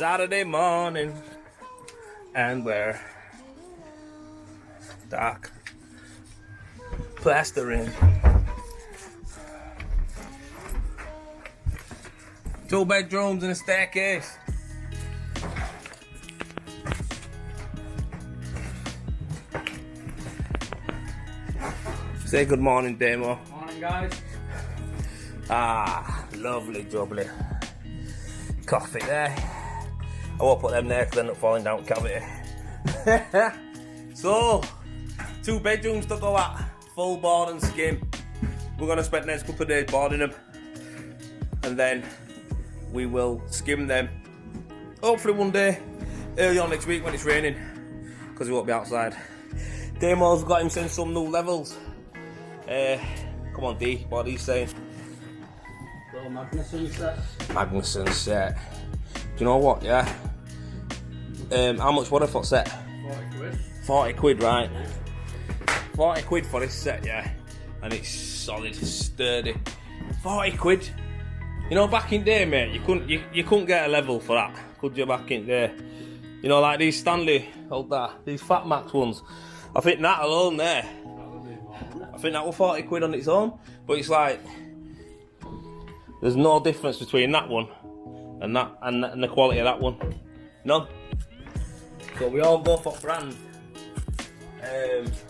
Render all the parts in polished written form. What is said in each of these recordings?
Saturday morning, and we're dark plastering. 2 bedrooms and a staircase. Say good morning, Demo. Morning, guys. Ah, lovely jubbly. Coffee there. I won't put them there because they end up falling down cavity. So, 2 bedrooms to go at. Full board and skim. We're going to spend the next couple of days boarding them. And then we will skim them. Hopefully one day, early on next week when it's raining. Because we won't be outside. Damo's got him sent some new levels. Come on D, what are you saying? Little Magnuson set. Magnuson set. Do you know what, yeah? How much would I for set? 40 quid. 40 quid, right? 40 quid for this set, yeah? And it's solid, sturdy. 40 quid. You know, back in day, mate, you couldn't get a level for that, could you, back in day? You know, like these Stanley, these Fat Max ones. I think that alone there, I think that was 40 quid on its own. But it's like, there's no difference between that one and that and the quality of that one. None. So we all go for brand.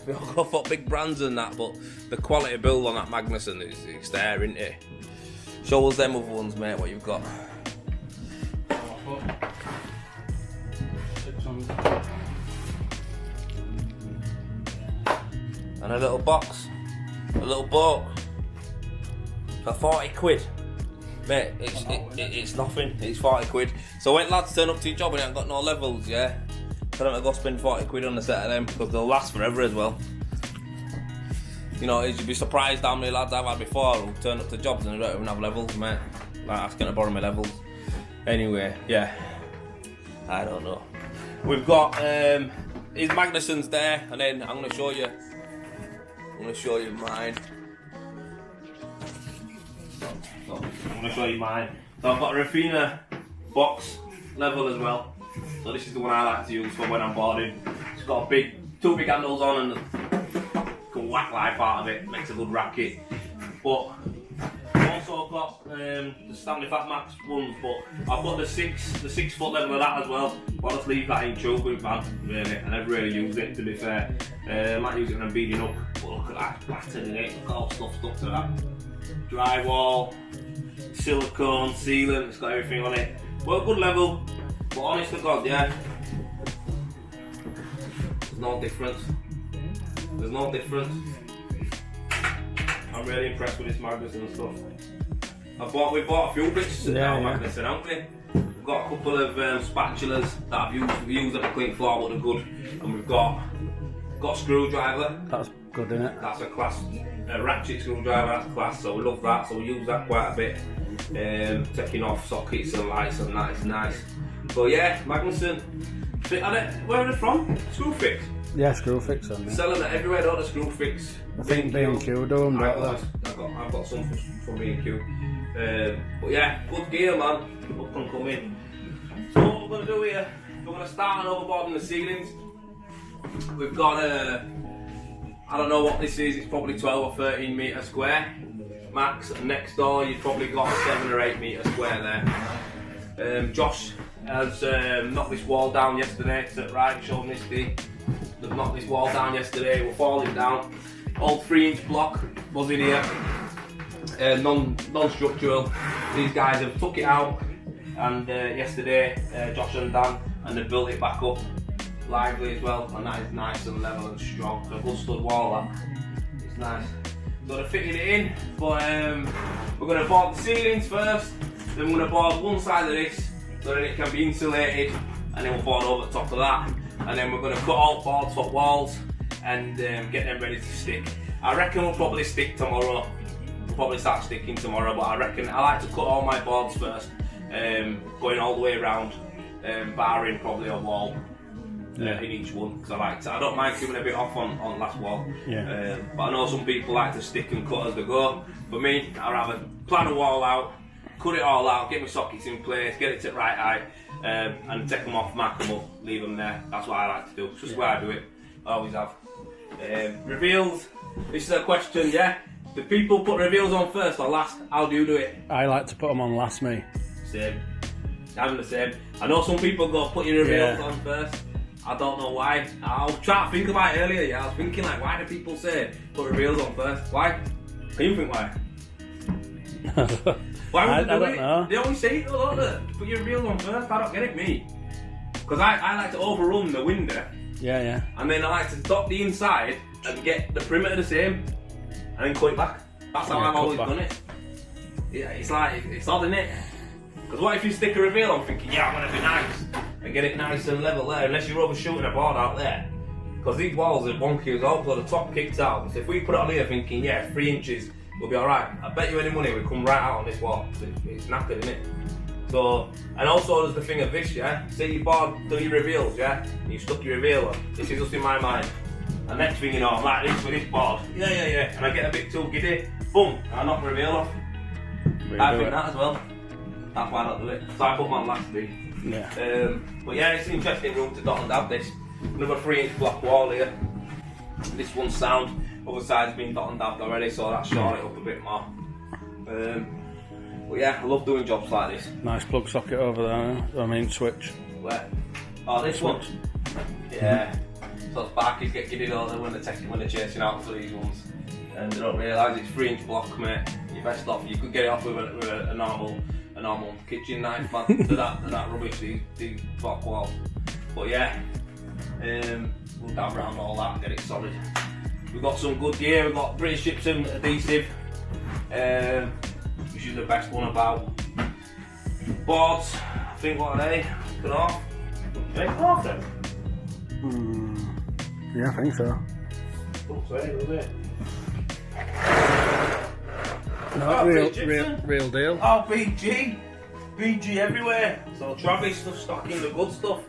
We all go for big brands and that, but the quality build on that Magnuson is it's there, isn't it? Show us them other ones, mate, what you've got. 600. And a little box, a little boat for 40 quid. Mate, it's nothing, it's 40 quid. So when lads turn up to your job and they haven't got no levels, yeah, tell them to go spend 40 quid on a set of them, because they'll last forever as well. You know, you'd be surprised how many lads I've had before who turn up to jobs and they don't even have levels, mate. Like asking to borrow my levels. Anyway, yeah, I don't know. We've got his Magnuson's there, and then I'm gonna show you mine. So, I'm going to show you mine. So I've got a Rafina box level as well. So this is the one I like to use for when I'm boarding. It's got two big handles on and can whack life out of it. Makes a good racket. But I've also got the Stanley Fat Max ones, but I've got the 6 foot level of that as well. I'll just leave that in choke man, really. I never really used it, to be fair. I might use it when I'm beading up, but look at that pattern in it. Look at all stuff stuck to that. Drywall, silicone, sealant, it's got everything on it. Well, good level, but honest to God, yeah, there's no difference. There's no difference. I'm really impressed with this Magnuson and stuff. We bought a few bits now, Magnuson, haven't we? We've got a couple of spatulas that I've used at the clean floor, but they're good. And we've got a screwdriver. That's good, isn't it? That's a class. A ratchet screwdriver, that's class, so we love that, so we use that quite a bit. Taking off sockets and lights and that is nice. But yeah, Magnuson. Where are they from? Screwfix? Yeah, Screwfix on there. Selling it everywhere, don't they? Screwfix. I think B&Q do them, don't they? I've got some from B&Q. But yeah, good gear, man. Up and coming. So what we're going to do here, we're going to start on overboarding the ceilings. We've got I don't know what this is, it's probably 12 or 13 metre square max, and next door you've probably got a 7 or 8 metre square there. Josh has knocked this wall down yesterday, right, showed me this thing. They've knocked this wall down yesterday, we're falling down. Old 3-inch block was in here, non-structural. These guys have took it out, and yesterday Josh and Dan, and they built it back up. Lively as well, and that is nice and level and strong. So a good stud wall that. It's nice. So they're fitting it in, but we're going to board the ceilings first, then we're going to board one side of this so that it can be insulated, and then we'll board over the top of that, and then we're going to cut all boards for walls and get them ready to stick. I reckon we'll probably stick tomorrow. We'll probably start sticking tomorrow, but I reckon I like to cut all my boards first, going all the way around, barring probably a wall. In each one, because I don't mind giving a bit off on last wall. Yeah. But I know some people like to stick and cut as they go. For me, I'd rather plan a wall out, cut it all out, get my sockets in place, get it to the right height, and take them off, mark them up, leave them there. That's what I like to do. It's just where I do it. I always have. Reveals. This is a question, yeah? Do people put reveals on first or last? How do you do it? I like to put them on last, me. Same. I'm the same. I know some people go put your reveals on first. I don't know why. I was trying to think about it earlier, yeah. I was thinking like, why do people say put reveals on first? Why? Can you think why? Why would they do it? Know. They always say it though, don't they? Put your reveals on first. I don't get it, me. Because I like to overrun the window. Yeah. And then I like to stop the inside and get the perimeter the same. And then cut it back. That's how I've always done it. Yeah, it's like, it's odd, isn't it? Because what if you stick a reveal on thinking, yeah, I'm going to be nice and get it nice and level there, unless you're overshooting a board out there. Because these walls are wonky as well, so the top kicks out. So if we put it on here thinking, yeah, 3 inches, we'll be alright. I bet you any money we come right out on this wall. It's knackered, isn't it? So, and also there's the thing of this, yeah? Say your board, do your reveals, yeah? And you stuck your reveal on. This is just in my mind. And next thing you know, I'm like this with this board. Yeah. And I get a bit too giddy. Boom, and I knock my reveal off. I think that as well. That's why I don't do it. So I put my last week. Yeah. But yeah, it's an interesting room to dot and dab this. Another 3-inch block wall here. This one's sound. Other side's been dot and dabbed already, so that's short it up a bit more. But yeah, I love doing jobs like this. Nice plug socket over there. I mean switch. Where? Oh, this one. Yeah. So sparkies get giddy all when they're chasing out for these ones, and they don't realise it's 3-inch block, mate. You're best off. You could get it off with a normal kitchen knife, man. to that rubbish these block walls. But yeah, we'll dab around all that and get it solid. We've got some good gear. We've got British gypsum adhesive, which is the best one about. Boards, I think what are they? Cut off. Off them. Yeah, I think so. No, real deal. Oh, BG everywhere. So Travis stuff stocking the good stuff.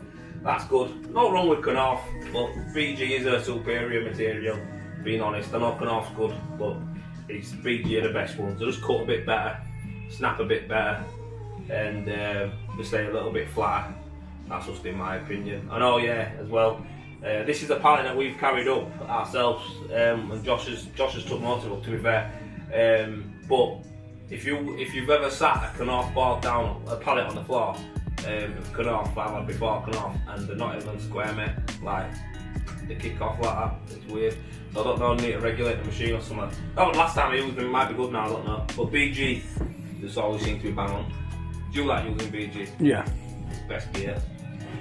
That's good. No wrong with Knauf, but BG is a superior material. Being honest, I know Knauf's good, but it's BG are the best ones. They just cut a bit better, snap a bit better, and they stay a little bit flatter. That's just in my opinion. I know, yeah, as well. This is a pallet that we've carried up ourselves, and Josh has took most of it, to be fair. But if you've ever sat a Knauf board down a pallet on the floor, Knauf, I've had before Knauf, and they're not even square, mate. Like they kick off like that. It's weird. So I don't know. I need to regulate the machine or something. That was last time I used them. It might be good now. I don't know. But BG, just always seems to be bang on. Do you like using BG? Yeah. Best gear.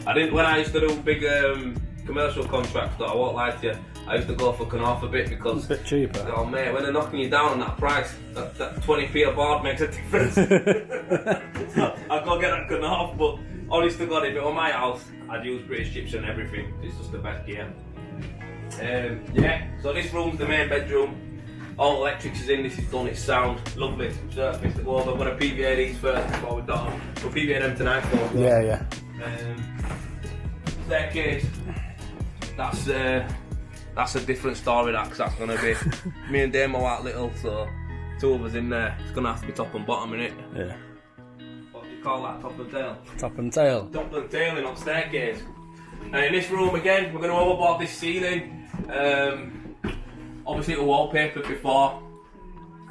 I didn't when I used to do big commercial contracts. Though I won't lie to you. I used to go for Knauf a bit because it's a bit cheaper. Oh mate, when they're knocking you down on that price, that 20p a board makes a difference. So I'd go get that Knauf, but honest to God, if it were my house, I'd use British gypsum and everything. It's just the best gear. Yeah, so this room's the main bedroom. All electrics is in, this is done, it's sound, lovely surface to go over. I'm going to PVA these first before we dot them. We'll PVA them tonight. Yeah. Staircase, that's a different story, that, because that's going to be me and Damo out little, so 2 of us in there. It's going to have to be top and bottom, innit? Yeah. What do you call that, top and tail? Top and tail. Top and tailing on staircase. And in this room again, we're going to overboard this ceiling. Obviously it was wallpapered before.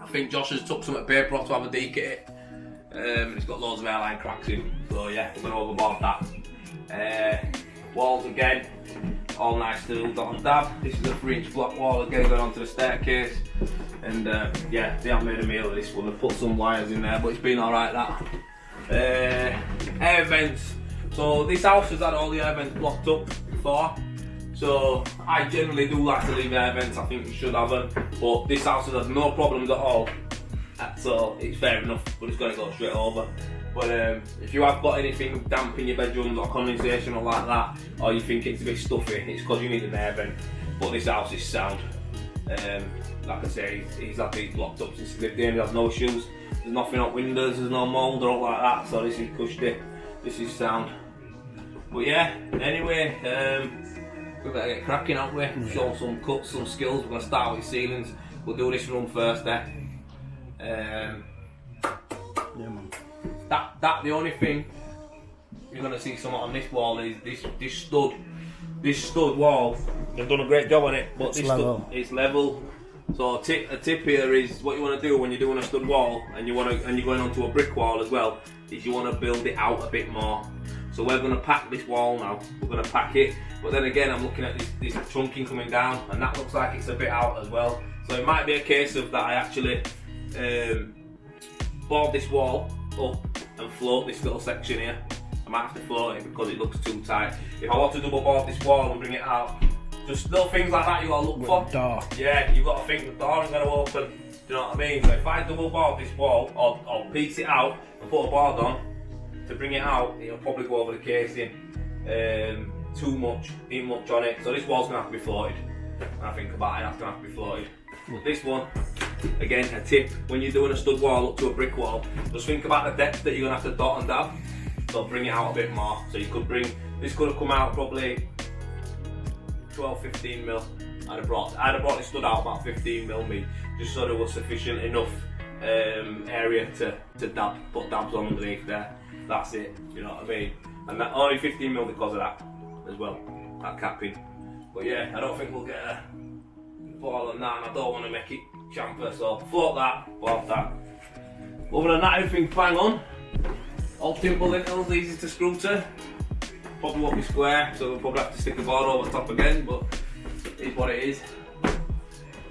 I think Josh has took some paper off to have a deke at it. It's got loads of airline cracks in, so yeah, we're going to overboard that. Walls again, all nice to dot and dab. This is a 3-inch block wall again going onto the staircase. And yeah, they haven't made a meal of this one. They've put some wires in there, but it's been alright that. Air vents. So this house has had all the air vents blocked up before. So I generally do like to leave air vents, I think we should have them. But this house has had no problems at all. So it's fair enough, we're just going to go straight over. But if you have got anything damp in your bedrooms or condensation or like that, or you think it's a bit stuffy, it's because you need an air vent. But this house is sound. Like I say, he's had these blocked up since he lived here, he has no issues. There's nothing up windows, there's no mould or all like that, so this is cushy, this is sound. But yeah, anyway, we better get cracking, haven't we? Show some cuts, some skills. We're going to start with ceilings. We'll do this room first Yeah, man. The only thing you're gonna see something on this wall is this stud wall. They've done a great job on it, but this level. Stud, it's level. So a tip here is what you want to do when you're doing a stud wall and you're going onto a brick wall as well, is you want to build it out a bit more. So we're going to pack this wall now. We're going to pack it, but then again I'm looking at this trunking coming down, and that looks like it's a bit out as well. So it might be a case of that I actually board this wall up and float this little section here. I might have to float it because it looks too tight. If I want to double board this wall and bring it out, just little things like that you gotta look for. Door. Yeah, you've got to think the door is going to open. Do you know what I mean? So if I double board this wall or piece it out and put a board on to bring it out, it'll probably go over the casing. Too much on it. So this wall's going to have to be floated. When I think about it, that's going to have to be floated. But this one, again, a tip, when you're doing a stud wall up to a brick wall, just think about the depth that you're going to have to dot and dab. So bring it out a bit more. So you could bring, this could have come out probably 12-15 mil. I'd have brought this stud out about 15 mil me, just so there was sufficient enough area to put dabs on underneath there. That's it, you know what I mean? And that only 15 mil because of that as well, that capping. But yeah, I don't think we'll get a ball on that, and I don't want to make it chamfer, so float that, board that. Other than that, everything's bang on. All simple lintels, easy to screw to. Probably won't be square, so we'll probably have to stick a board over the top again, but it is what it is.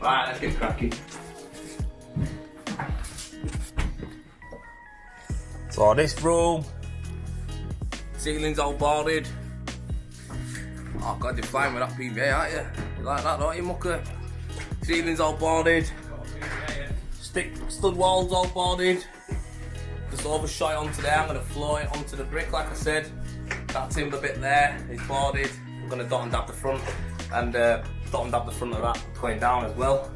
Right, let's get cracking. So this room, ceiling's all boarded. Oh god, you're flying with that PVA, aren't you? You like that, don't you, mucker? Ceiling's all boarded. Stud walls all boarded. Just overshot it onto there. I'm going to float it onto the brick, like I said. That timber bit there is boarded. I'm going to dot and dab the front, and dot and dab the front of that going down as well.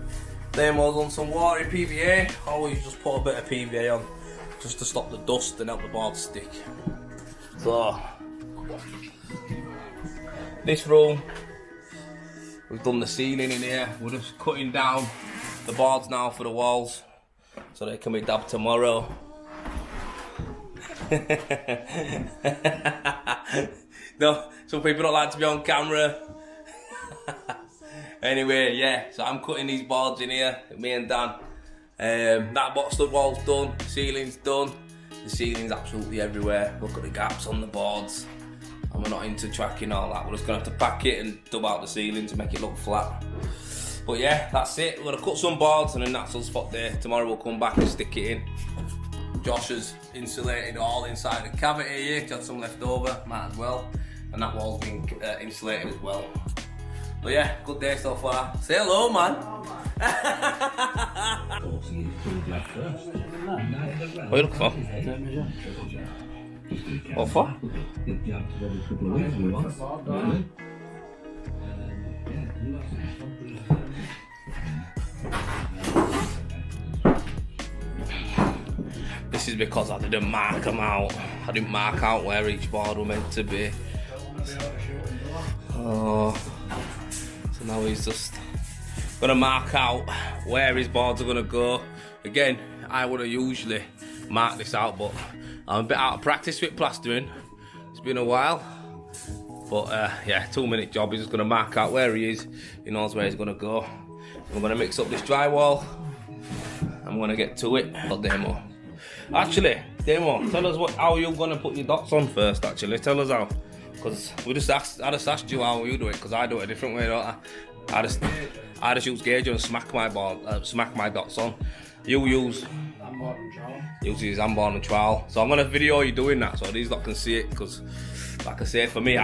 Then we'll on some watery PVA. Always just put a bit of PVA on, just to stop the dust and help the board stick. So this room, we've done the ceiling in here. We're just cutting down the boards now for the walls, so they can be dabbed tomorrow. No, some people don't like to be on camera. Anyway, yeah, so I'm cutting these boards in here, me and Dan. That box stud wall's done, ceiling's done. The ceiling's absolutely everywhere. Look at the gaps on the boards. And we're not into tracking all that. We're just gonna have to pack it and dub out the ceiling to make it look flat. But yeah, that's it. We're gonna cut some boards and then that's us spot there. Tomorrow we'll come back and stick it in. Josh has insulated all inside the cavity here. He had some left over, might as well. And that wall's been insulated as well. But yeah, good day so far. Say hello, man. What are you looking for? What for? This is because I didn't mark them out. I didn't mark out where each board were meant to be. Oh, so now he's just gonna mark out where his boards are gonna go. Again, I would have usually marked this out, but I'm a bit out of practice with plastering. It's been a while, but yeah, 2-minute job. He's just gonna mark out where he is. He knows where he's gonna go. I'm gonna mix up this drywall. I'm gonna get to it. Got demo. Actually, Demo, tell us how you're gonna put your dots on first. Actually, tell us how, because I just asked you how you do it, because I do it a different way, don't I? I just use gauge and smack my dots on. You use handboard and trowel. So I'm gonna video you doing that, so these lot can see it. Because, like I said, for me,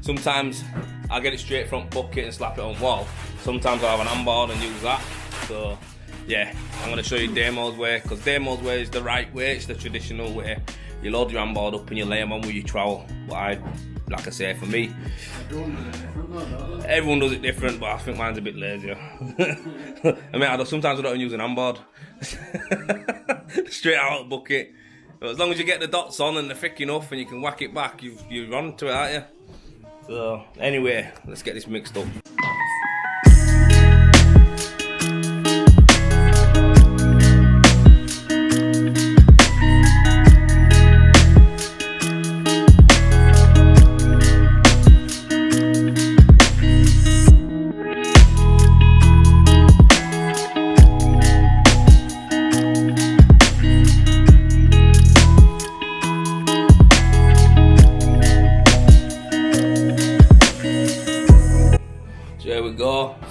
sometimes I get it straight front bucket and slap it on wall. Sometimes I have an handboard and use that. So yeah, I'm going to show you Damo's way, because Damo's way is the right way, it's the traditional way. You load your handboard up and you lay them on with your trowel. But like I say, for me, everyone does it different, but I think mine's a bit lazier. I mean, sometimes I don't even use an handboard. Straight out of the bucket. But as long as you get the dots on and they're thick enough and you can whack it back, you're on to it, aren't you? So anyway, let's get this mixed up.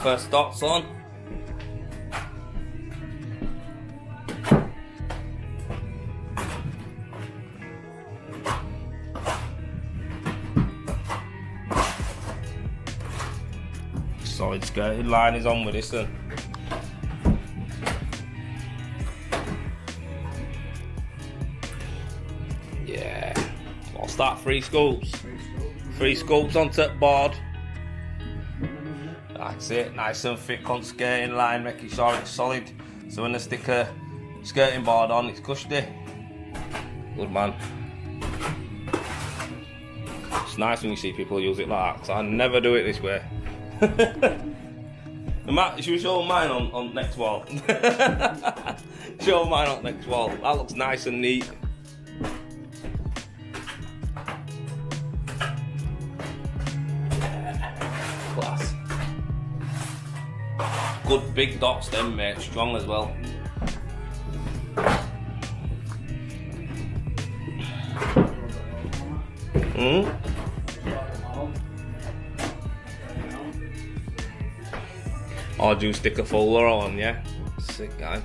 First dots on. Solid skirting line is on with this then. Yeah. What's that? 3 scoops. 3 scoops onto the board. That's it. Nice and thick on skirting line, making sure it's solid. So when I stick a skirting board on, it's cushy. Good man. It's nice when you see people use it like that, because I never do it this way. Should we show mine on next wall? Show mine on next wall. That looks nice and neat. Class. Good big dots then, mate. Strong as well. Or do you stick a folder on, yeah? Sick guy.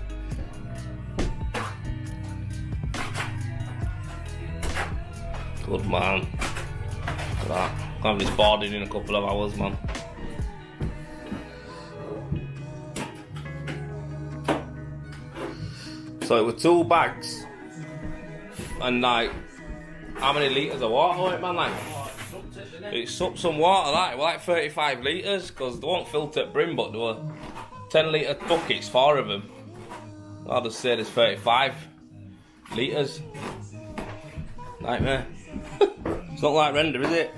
Good man. Look at that. I'll have this boarded in a couple of hours, man. So it was 2 bags. And like, how many litres of water on it, man? Like, it sucked some water, that. It was like 35 litres, because they won't filter at brim, but there were 10 litre buckets, 4 of them. I'll just say there's 35 litres. Nightmare. It's not like render, is it?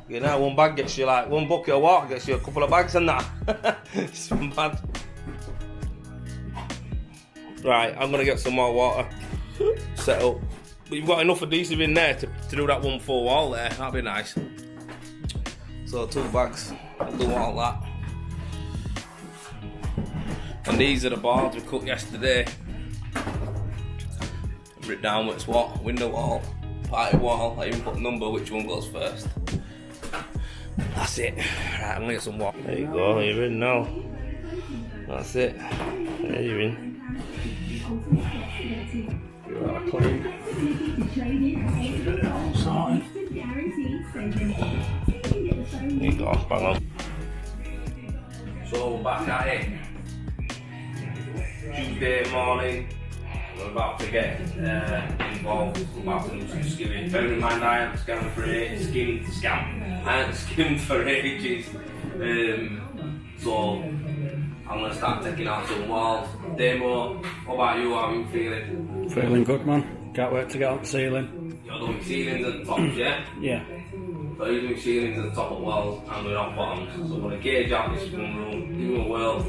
You know, 1 bag gets you like 1 bucket of water, gets you a couple of bags and that. It's bad. Right, I'm gonna get some more water set up. But you've got enough adhesive in there to do that 1 full wall there. That'd be nice. So 2 bags, I'll do all that. And these are the boards we cut yesterday. Written down what's what, window wall, party wall. I even put a number which one goes first. That's it. Right, I'm gonna get some water. There you go, you're in now. That's it. There you're in. You are clean. Sorted. There you go, bang on. So we're back at it. Tuesday morning. We're about to get involved. We're about to do some skimming. Bearing in mind I haven't skimmed for ages. I haven't skimmed for ages. So I'm going to start taking out some walls. Demo, what about you? How are you feeling? Feeling good, man. Can't wait to get on the ceiling. You're doing ceilings at the tops, yeah? Yeah. So you're doing ceilings at the top of walls and we're on bottoms. So we're going to gauge out this one room, give it a whirl.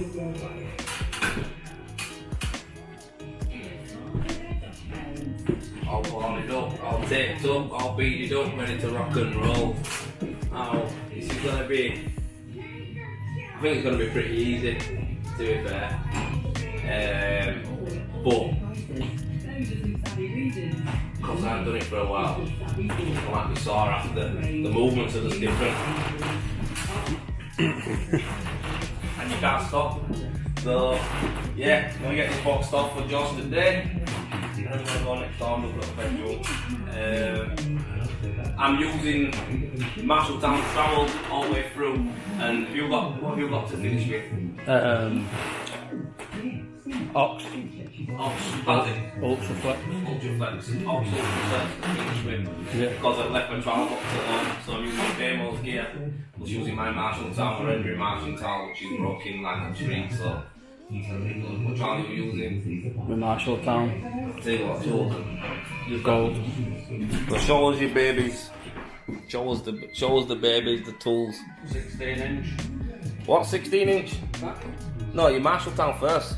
I'll warm it up, I'll tape it up, I'll beat it up, ready to rock and roll. Now, this is going to be, I think it's going to be pretty easy, to be fair. But, because I haven't done it for a while, I might be sore after. The movements are just different. And you can't stop. So, yeah, I'm going to get this boxed off for Josh today. And I'm going to go next door and look at the bedroom. I'm using Marshalltown trowel all the way through. And what have you got to finish with? Ox. Ultraflex to finish with. Yeah. Because I've left my trowel box at home, so I'm using Damo's gear. I was using my Marshalltown, my rendering Marshalltown, which is broken like a tree. So, what trowel are you using? The Marshalltown. Tell you what, tools. Gold. So show us your babies. Show us the babies, the tools. 16 inch. What, 16 inch? No, your Marshalltown first.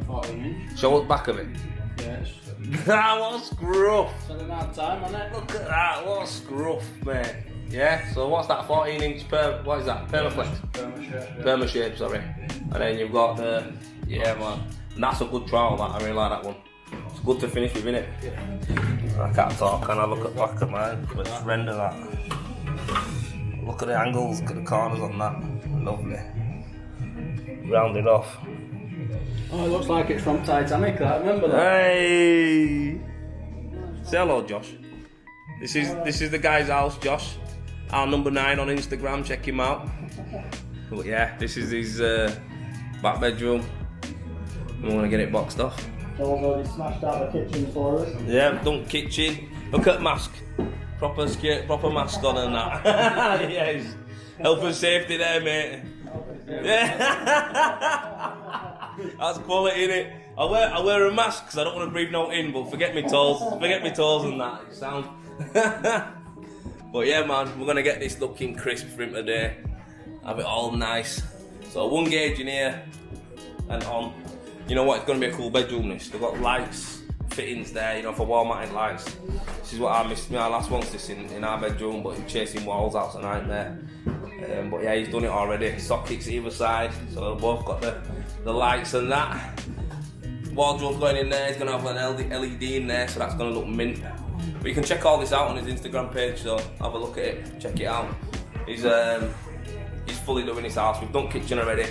14 inch. Show us back of it. Yes. That was scruff. So they've had time on it. Look at that, what a scruff, mate. Yeah, so what's that 14 inch what is that? Permaflex? Perma-shape, sorry. And then you've got the, yeah man. And that's a good trowel, that. I really like that one. It's good to finish with, innit? I can't talk, can I look at back of mine? Let's render that. Look at the angles, look at the corners on that. Lovely. Rounded off. Oh, it looks like it's from Titanic. I remember that. Hey! Say hello, Josh. This is the guy's house, Josh. Our number 9 on Instagram. Check him out. But yeah, this is his back bedroom. We want to get it boxed off. Joel's already smashed out the kitchen for us. Yeah, done kitchen. Look at mask. Proper mask on and that. Yes. Health and safety there, mate. Yeah. That's quality, innit? I wear a mask because I don't want to breathe no in, but forget me toes and that. It sounds. But yeah, man, we're gonna get this looking crisp for him today. Have it all nice. So 1 gauge in here and on. You know what? It's gonna be a cool bedroom. This. They've got lights, fittings there. You know, for wall-mounted lights. This is what I missed. My last one's this in our bedroom, but he's chasing walls out's a nightmare. But yeah, he's done it already. Sockets either side, so they've both got the lights and that. Wardrobe's going in there. He's gonna have an LED in there, so that's gonna look mint. But you can check all this out on his Instagram page, so have a look at it, check it out. He's fully doing his house. We've done kitchen already.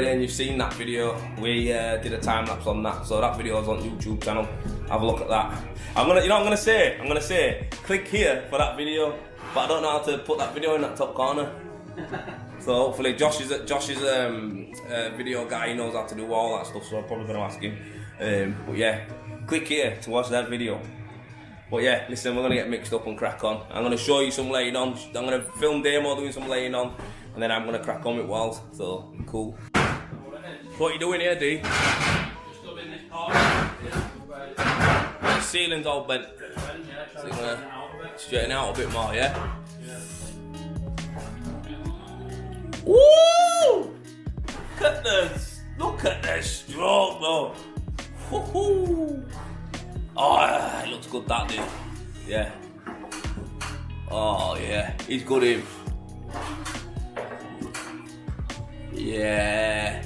And you've seen that video. We did a time lapse on that, so that video is on YouTube channel. Have a look at that. I'm gonna say, click here for that video, but I don't know how to put that video in that top corner. So hopefully Josh is a video guy. He knows how to do all that stuff, so I'm probably gonna ask him. But yeah, click here to watch that video. But yeah, listen, we're gonna get mixed up and crack on. I'm gonna show you some laying on. I'm gonna film demo doing some laying on, and then I'm gonna crack on with walls. So cool. What are you doing here, D? Just up in this corner. The ceiling's all bent. So you're gonna straighten out a bit more, yeah? Woo! Look at the stroke, though. Woohoo! Oh, it looks good, that dude. Yeah. Oh yeah, he's good, him. Yeah.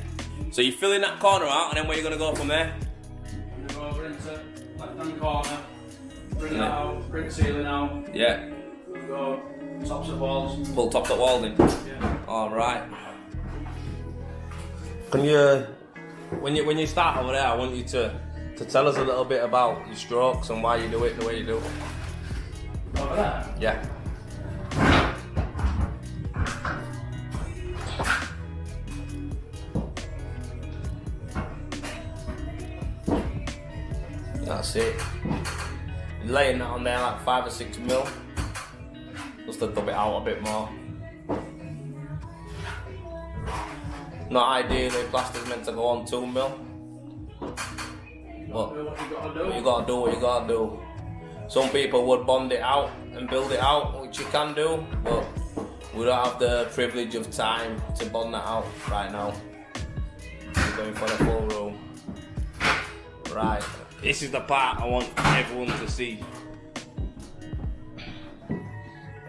So you're filling that corner out, and then where are you gonna go from there? I'm gonna go over into left-hand corner, bring that out, bring the ceiling out. Yeah. Go tops of walls. Pull tops of walls in. Yeah. All right. Can you, when you start over there, I want you to tell us a little bit about your strokes and why you do it the way you do. Over there? Yeah. That's it. You're laying that on there like 5 or 6 mil. Just to dub it out a bit more. Not ideally, plaster's meant to go on 2 mil. But you gotta do what you gotta do. Some people would bond it out and build it out, which you can do, but we don't have the privilege of time to bond that out right now. We're going for the full room. Right, this is the part I want everyone to see.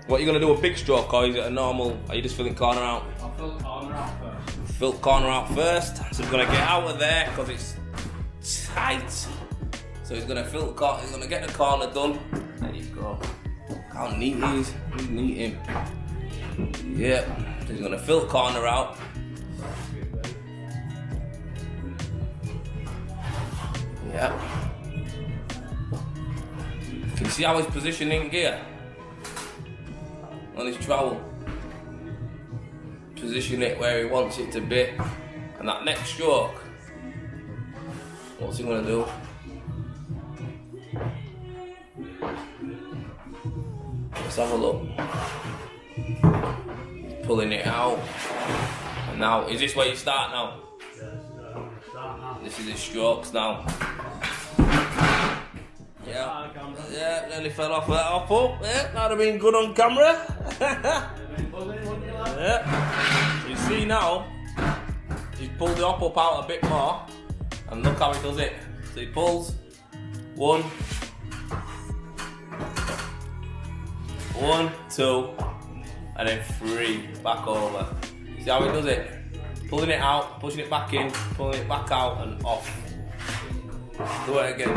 What are you gonna do, a big stroke, or is it a normal, are you just filling corner out? I'll fill the corner out first. Fill corner out first, so we're gonna get out of there because it's tight. So he's gonna fill the corner, he's gonna get the corner done. There you go. Look how neat he is. He's neat him. Yep. So he's gonna fill the corner out. Yep. Can you see how he's positioning gear on his trowel? Position it where he wants it to be. And that next stroke, what's he gonna do? Let's have a look. Pulling it out. And now, is this where you start now? This is his strokes now. Yeah. Yeah, nearly fell off that up. Yeah, that'd have been good on camera. Yeah. So you see now, he's pulled the hop up out a bit more. And look how he does it. So he pulls 1, 2, and then 3 back over. See how he does it? Pulling it out, pushing it back in, pulling it back out and off. Do it again.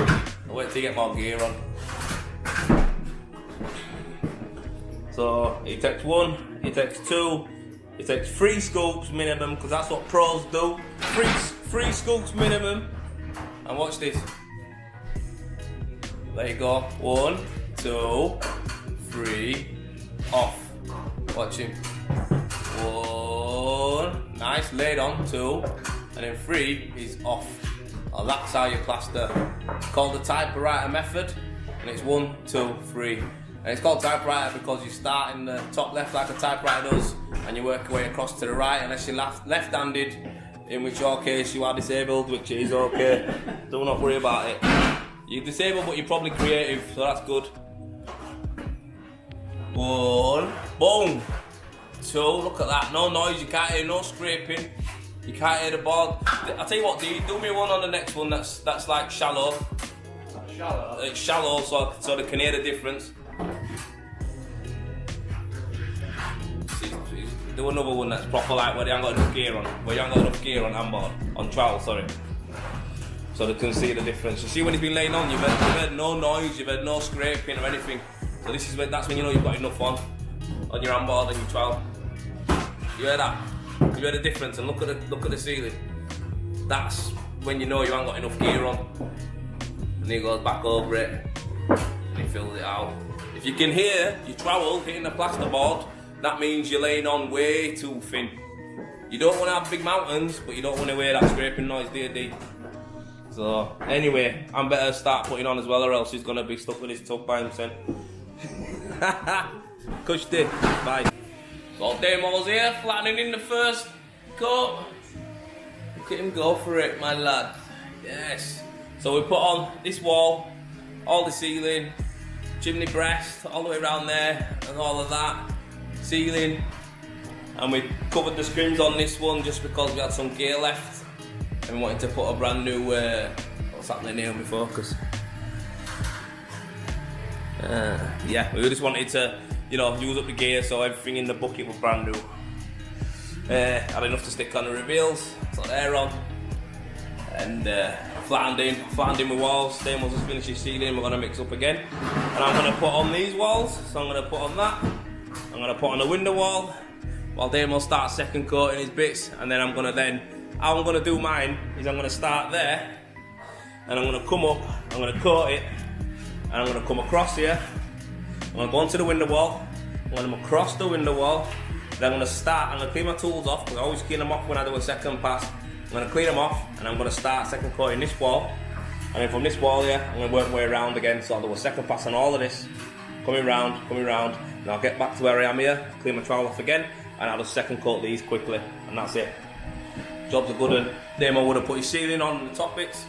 I'll wait till you get more gear on. So So it takes 1, it takes 2, it takes 3 scoops minimum, because that's what pros do. Three scoops minimum. And watch this. There you go. 1, 2, 3, off. Watch him. 1, nice, laid on. 2, and then 3 is off. Oh, that's how you plaster. It's called the Typewriter method, and it's 1, 2, 3. And it's called Typewriter because you start in the top left like a typewriter does, and you work your way across to the right, unless you're left-handed, in which your case you are disabled, which is okay. Do not worry about it. You're disabled, but you're probably creative, so that's good. 1, boom. 2, look at that, no noise, you can't hear no scraping. You can't hear the board. I'll tell you what, do me one on the next one that's like shallow. Shallow? It's shallow, so they can hear the difference. Do another one that's proper, like where you ain't got enough gear on. Where you ain't got enough gear on handboard. On trowel, sorry. So they can see the difference. You see when he's been laying on, you've heard no noise, you've heard no scraping or anything. So this is that's when you know you've got enough on your handboard and your trowel. You hear that? You hear the difference, and look at the ceiling. That's when you know you ain't got enough gear on. And he goes back over it and he fills it out. If you can hear your trowel hitting the plasterboard, that means you're laying on way too thin. You don't want to have big mountains, but you don't want to hear that scraping noise, D&D. So anyway, I'm better start putting on as well, or else he's gonna be stuck with his tub by himself. Cushy, bye. So Damo's here, flattening in the first coat. Look at him go for it, my lad. Yes. So we put on this wall, all the ceiling, chimney breast, all the way around there, and all of that. Ceiling. And we covered the skims on this one just because we had some gear left. And we wanted to put a brand new, what's happening here, me focus. Yeah, we just wanted to, use up the gear so everything in the bucket was brand new. Had enough to stick on the reveals, so they're on. And flattened in with walls. Damon's just finished his ceiling, we're going to mix up again. And I'm going to put on these walls, so I'm going to put on that. I'm going to put on the window wall, while Damon starts second coating his bits. And then how I'm going to do mine is I'm going to start there, and I'm going to come up, I'm going to coat it, and I'm going to come across here. I'm going to go onto the window wall, I'm going to come across the window wall, then I'm going to clean my tools off, because I always clean them off when I do a second pass. I'm going to clean them off, and I'm going to start second coating this wall, and then from this wall here, I'm going to work my way around again, so I'll do a second pass on all of this, coming round, and I'll get back to where I am here, clean my trowel off again, and I'll just second coat these quickly, and that's it. Jobs are good, and Damo would have put his ceiling on the top bits,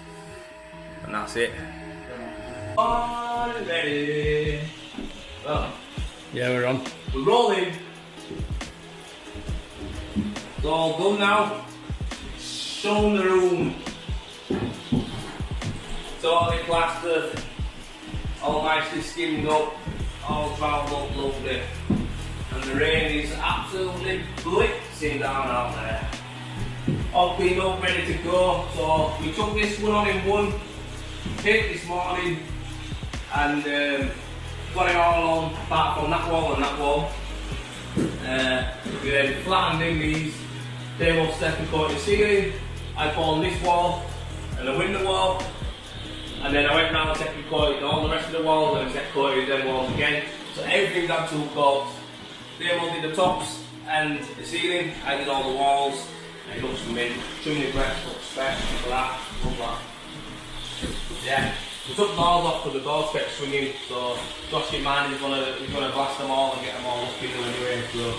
and that's it. Ready? Well, Yeah, we're on. we're rolling. It's all done now. Shown the room. Totally plastered. All nicely skimmed up. All travelled up lovely. And the rain is absolutely blitzing down out there. All cleaned up, ready to go. So we took this one on in one hit this morning, and got it all on, apart from that wall and that wall. We then flattened in these. Damo second coated the ceiling. I put on this wall and the window wall, and then I went round and second coated all the rest of the walls, and second coated them walls again. So everything's had 2 coats. Damo did the tops and the ceiling. I did all the walls. It looks mint. Chimney breast looks fresh, look at that, love that. Yeah, we took the doors off because the doors kept swinging, so Josh in mind he's gonna blast them all and get them all looking new anyway. So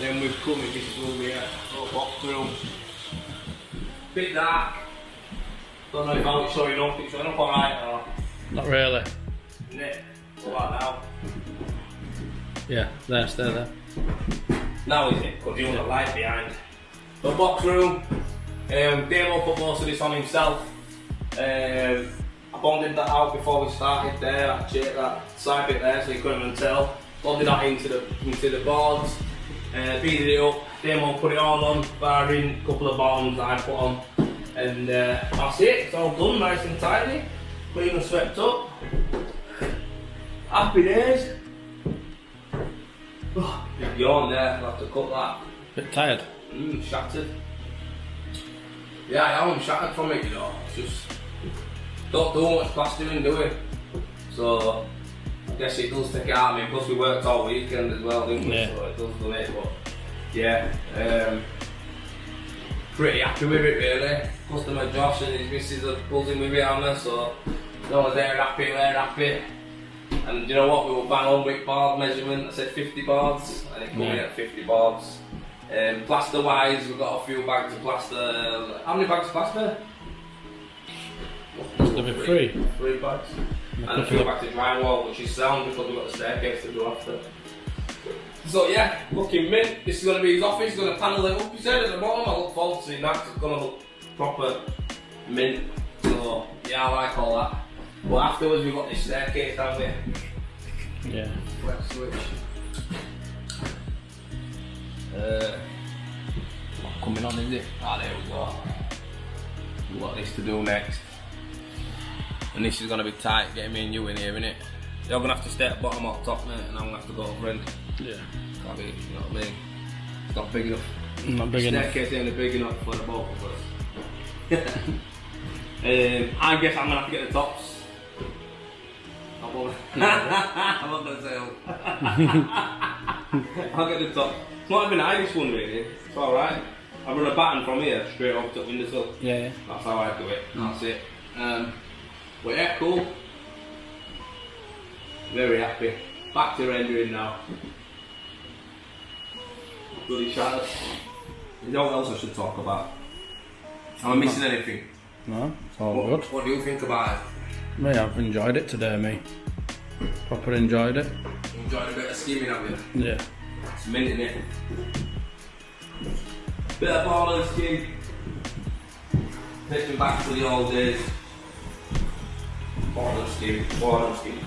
then we've come in this room here, little box room. Bit dark. Don't know if I'm showing up. It's showing up alright or Not really. isn't it? What now? Yeah, there, stay there. Now is it? Because you want the light behind. The box room. Damo put most of this on himself. I bonded that out before we started there. I checked that side bit there so you couldn't even tell. Bonded that into the boards. Beaded it up. Damo put it all on, barring a couple of bottoms that I put on. And that's it. It's all done, nice and tidy. Clean and swept up. Happy days. big yawn there, I'll have to cut that. Bit tired. Shattered. Yeah, I am shattered from it, you know. It's just don't do much plastering, do we? So I guess it does take it out of me. Plus we worked all weekend as well, didn't we? Yeah. So it does do it. But yeah, pretty happy with it really. Customer Josh and his missus are buzzing with it on us, so as long as they're happy, we're happy. And you know what? We were bang on with board measurement. I said 50 boards, and it came in at 50 boards. Plaster wise, we've got a few bags of plaster. How many bags of plaster? There'll be 3. 3 bags. And a few bags of drywall, which is sound because we've got the staircase to do after. So yeah, looking mint. This is going to be his office. He's going to panel it up. He said at the bottom. I look forward to seeing that. It's going to look proper mint. So yeah, I like all that. But afterwards, we've got this staircase down there. Yeah. Flex switch. Not coming on, is it? Ah, there we go. We've got this to do next. And this is going to be tight, getting me and you in here, innit? You're going to have to stay at the bottom or top, mate, and I'm going to have to go up end. Yeah. Can't be, you know what I mean? It's not big enough. Not big enough. Staircase ain't big enough for the both of us. I guess I'm going to have to get the tops. I'm not going to say I'll get the top. It's not even high, this one really. It's alright. I run a batten from here straight up to the windowsill. Yeah. That's how I do it. That's it. But yeah, cool. Very happy. Back to rendering now. Bloody shattered. You know what else I should talk about? Am I missing anything? No, it's all good. What do you think about it? Me, I've enjoyed it today, me. Proper enjoyed it. Enjoyed a bit of skimming, have you? Yeah. It's mint in it. Bit of ball and skim. Take me back to the old days. Ball and skim, ball and skim.